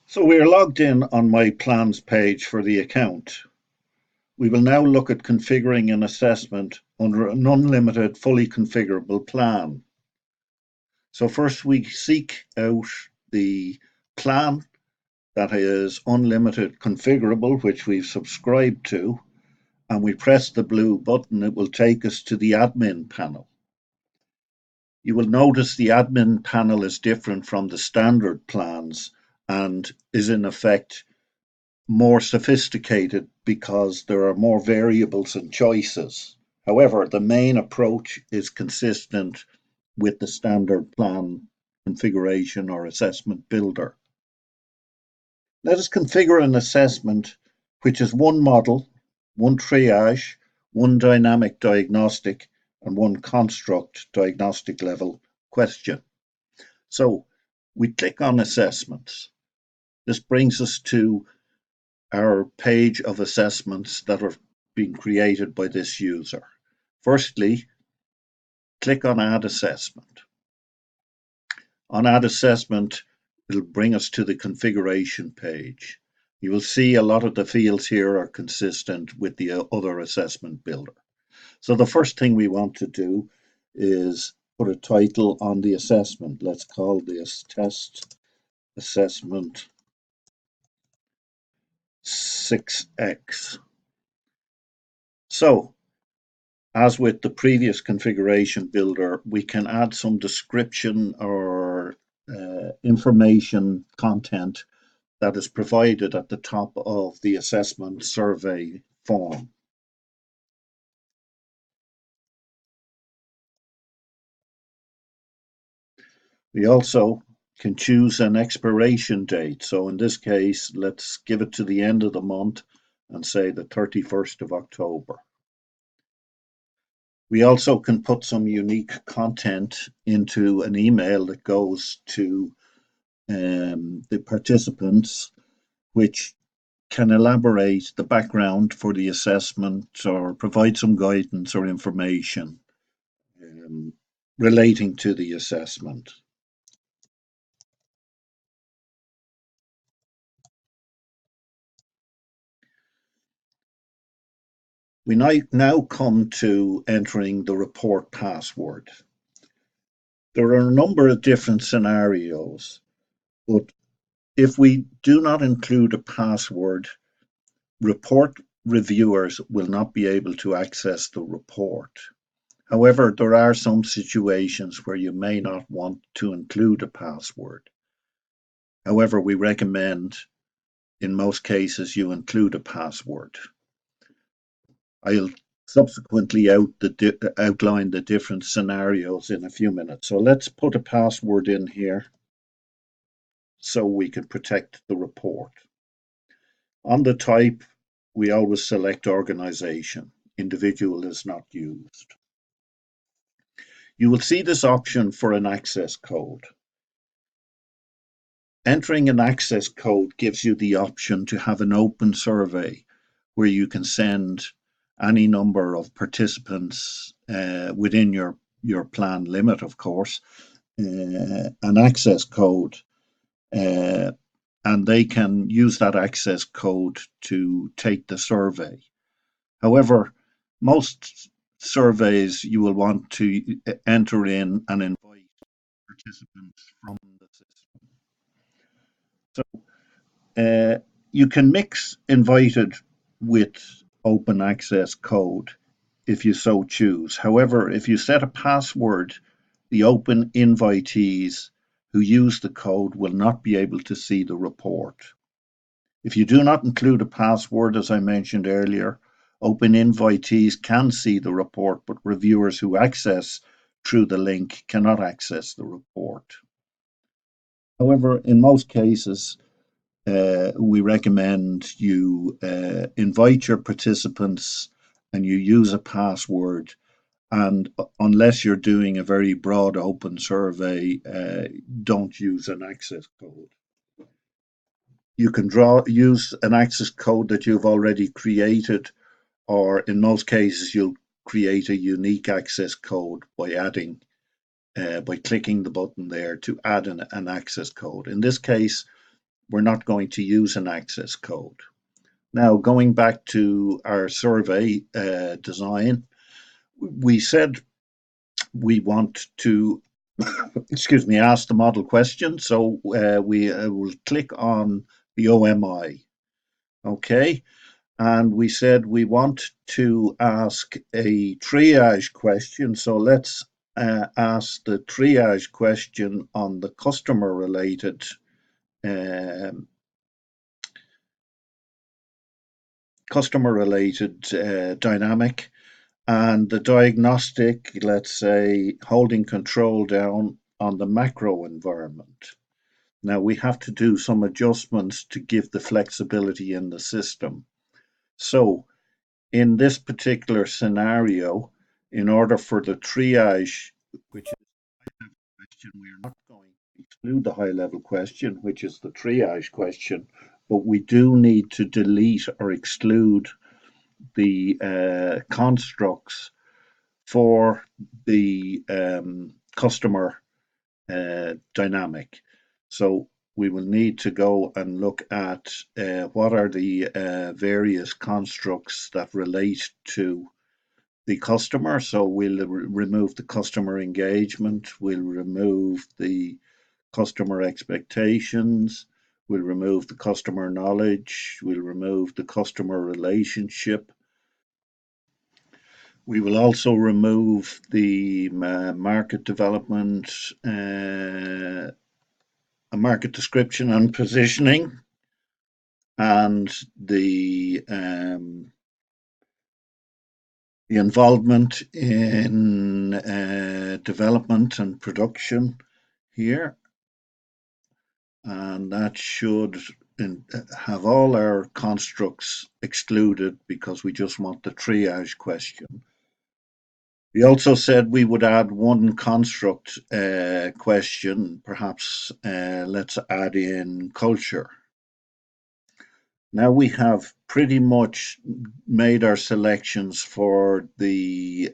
So we are logged in on my plans page for the account. We will now look at configuring an assessment under an unlimited fully configurable plan. So first we seek out the plan that is unlimited configurable, which we've subscribed to, and we press the blue button. It will take us to the admin panel. You will notice the admin panel is different from the standard plans and is in effect more sophisticated because there are more variables and choices. However, the main approach is consistent with the standard plan configuration or assessment builder. Let us configure an assessment which is one model, one triage, one dynamic diagnostic, and one construct diagnostic level question. So we click on assessments. This brings us to our page of assessments that are being created by this user. Firstly, click on Add Assessment. On Add Assessment, it'll bring us to the configuration page. You will see a lot of the fields here are consistent with the other assessment builder. So the first thing we want to do is put a title on the assessment. Let's call this Test Assessment 6X. So, as with the previous configuration builder, we can add some description or information content that is provided at the top of the assessment survey form. We also can choose an expiration date. So in this case, let's give it to the end of the month and say the 31st of October. We also can put some unique content into an email that goes to the participants, which can elaborate the background for the assessment or provide some guidance or information relating to the assessment. We now come to entering the report password. There are a number of different scenarios, but if we do not include a password, report reviewers will not be able to access the report. However, there are some situations where you may not want to include a password. However, we recommend in most cases you include a password. I'll subsequently outline the different scenarios in a few minutes. So let's put a password in here so we can protect the report. On the type, we always select organization. Individual is not used. You will see this option for an access code. Entering an access code gives you the option to have an open survey where you can send any number of participants within your plan limit, of course, an access code, and they can use that access code to take the survey. However, most surveys you will want to enter in and invite participants from the system. So you can mix invited with open access code if you so choose. However, if you set a password, the open invitees who use the code will not be able to see the report. If you do not include a password, as I mentioned earlier, open invitees can see the report, but reviewers who access through the link cannot access the report. However, in most cases, we recommend you invite your participants and you use a password, and unless you're doing a very broad open survey, don't use an access code. You can use an access code that you've already created, or in most cases you'll create a unique access code by clicking the button there to add an access code. In this case, we're not going to use an access code. Now, going back to our survey design, we said we want to excuse me, ask the model question. So we will click on the OMI. Okay. And we said we want to ask a triage question. So let's ask the triage question on the customer related dynamic, and the diagnostic, let's say, holding control down on the macro environment. Now we have to do some adjustments to give the flexibility in the system. So in this particular scenario, in order for the triage, which is a high level question, we are not going to exclude the high level question, which is the triage question, but we do need to delete or exclude the constructs for the customer dynamic. So we will need to go and look at what are the various constructs that relate to the customer. So we'll remove the customer engagement, we'll remove the customer expectations, we'll remove the customer knowledge, we'll remove the customer relationship. We will also remove the market development, a market description and positioning, and the involvement in development and production here. And that should have all our constructs excluded because we just want the triage question. We also said we would add one construct question, perhaps let's add in culture. Now we have pretty much made our selections for the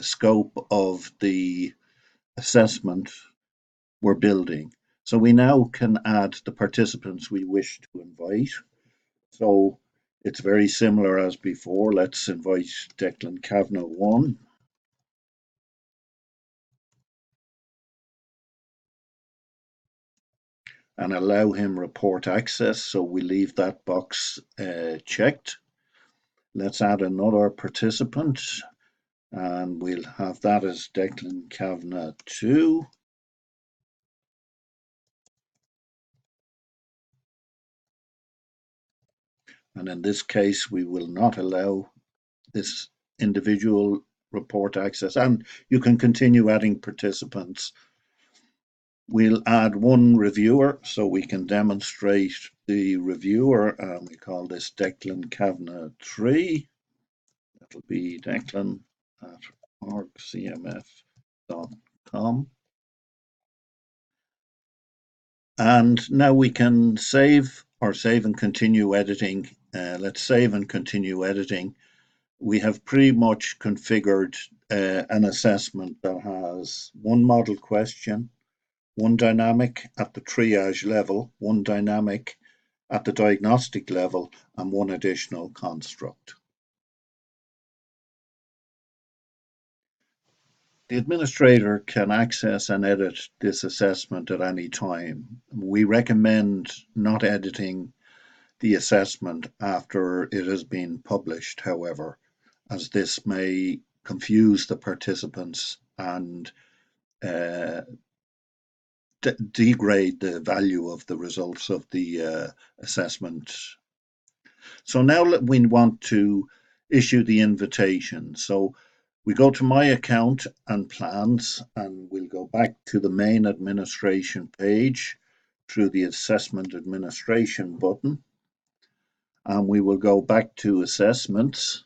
scope of the assessment we're building. So we now can add the participants we wish to invite. So it's very similar as before. Let's invite Declan Kavanagh 1. And allow him report access. So we leave that box checked. Let's add another participant, and we'll have that as Declan Kavanagh 2. And in this case, we will not allow this individual report access. And you can continue adding participants. We'll add one reviewer so we can demonstrate the reviewer, and we call this Declan Kavanagh 3. That'll be Declan at OrgCMF.com. And now we can save and continue editing. Let's save and continue editing. We have pretty much configured an assessment that has one model question, one dynamic at the triage level, one dynamic at the diagnostic level, and one additional construct. The administrator can access and edit this assessment at any time. We recommend not editing the assessment after it has been published, however, as this may confuse the participants and degrade the value of the results of the assessment. So now we want to issue the invitation. So we go to My Account and Plans, and we'll go back to the main administration page through the Assessment Administration button. And we will go back to Assessments,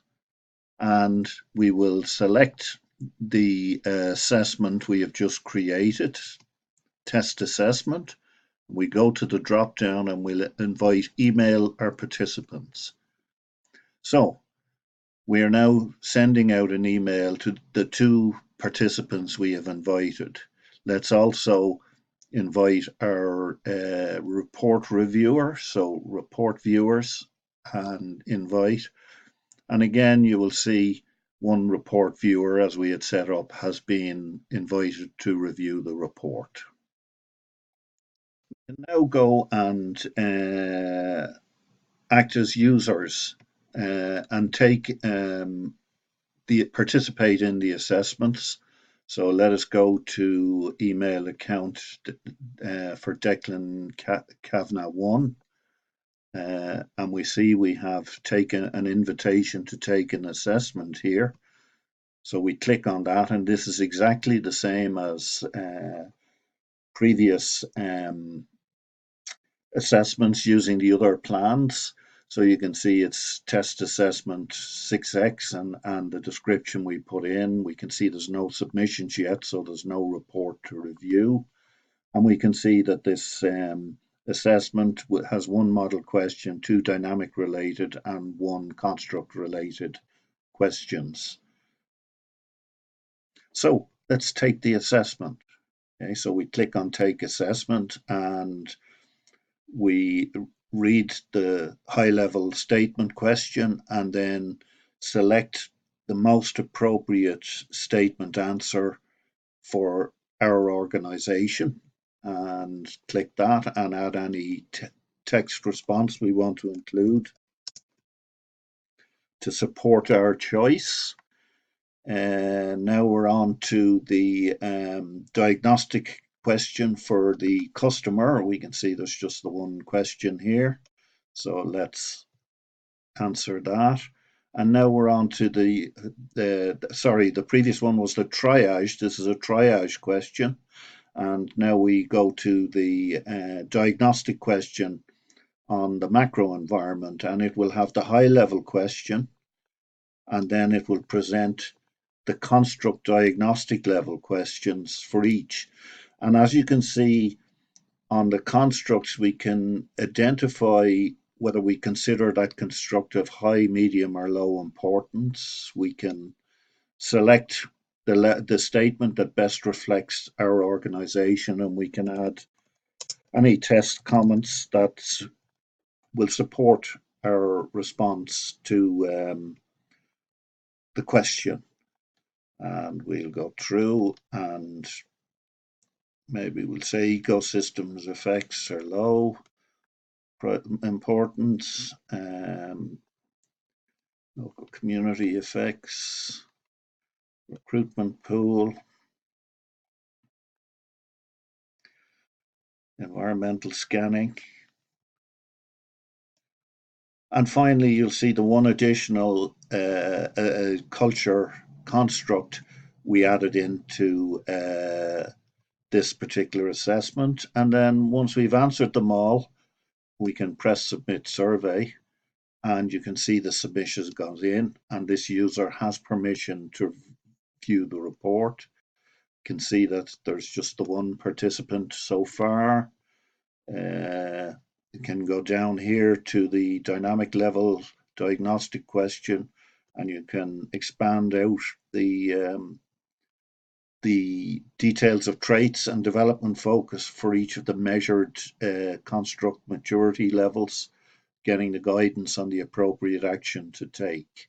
and we will select the assessment we have just created, Test Assessment. We go to the drop down and we'll invite email our participants. So we are now sending out an email to the two participants we have invited. Let's also invite our report reviewer, so report viewers, and invite. And again, you will see one report viewer, as we had set up, has been invited to review the report. We can now go and act as users and participate in the assessments. So let us go to email account for Declan Kavanagh 1. And we see we have taken an invitation to take an assessment here. So we click on that, and this is exactly the same as previous assessments using the other plans. So you can see it's test assessment 6X and the description we put in. We can see there's no submissions yet, so there's no report to review. And we can see that this assessment has one model question, 2 dynamic related and 1 construct related questions. So let's take the assessment. Okay, so we click on take assessment and we read the high-level statement question and then select the most appropriate statement answer for our organization and click that and add any text response we want to include to support our choice. And now we're on to the diagnostic question for the customer. We can see there's just the one question here. So let's answer that. And now we're on to the previous one was the triage. This is a triage question. And now we go to the diagnostic question on the macro environment, and it will have the high level question, and then it will present the construct diagnostic level questions for each. And as you can see on the constructs, we can identify whether we consider that construct of high, medium, or low importance. We can select the statement that best reflects our organization, and we can add any test comments that will support our response to the question. And we'll go through and maybe we'll say ecosystems effects are low importance, local community effects, recruitment pool, environmental scanning. And finally, you'll see the one additional culture construct we added into this particular assessment. And then once we've answered them all, we can press submit survey, and you can see the submissions goes in, and this user has permission to view the report. You can see that there's just the one participant so far. You can go down here to the dynamic level diagnostic question, and you can expand out the details of traits and development focus for each of the measured construct maturity levels, getting the guidance on the appropriate action to take.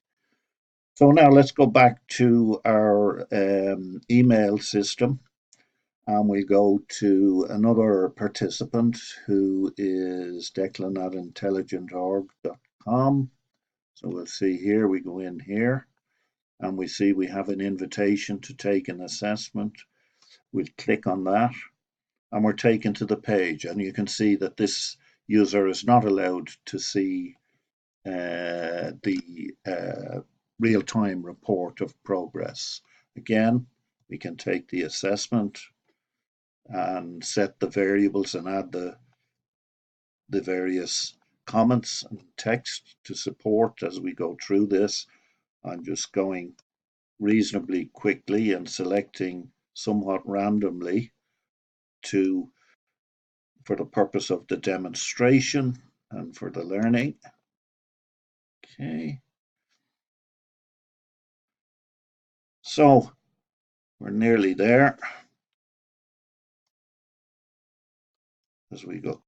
So now let's go back to our email system, and we go to another participant who is Declan at intelligentorg.com. So we'll see here, we go in here, and we see we have an invitation to take an assessment. We'll click on that, and we're taken to the page, and you can see that this user is not allowed to see the real-time report of progress. Again, we can take the assessment and set the variables and add the various comments and text to support as we go through this. I'm just going reasonably quickly and selecting somewhat randomly for the purpose of the demonstration and for the learning. Okay. So we're nearly there. as we go.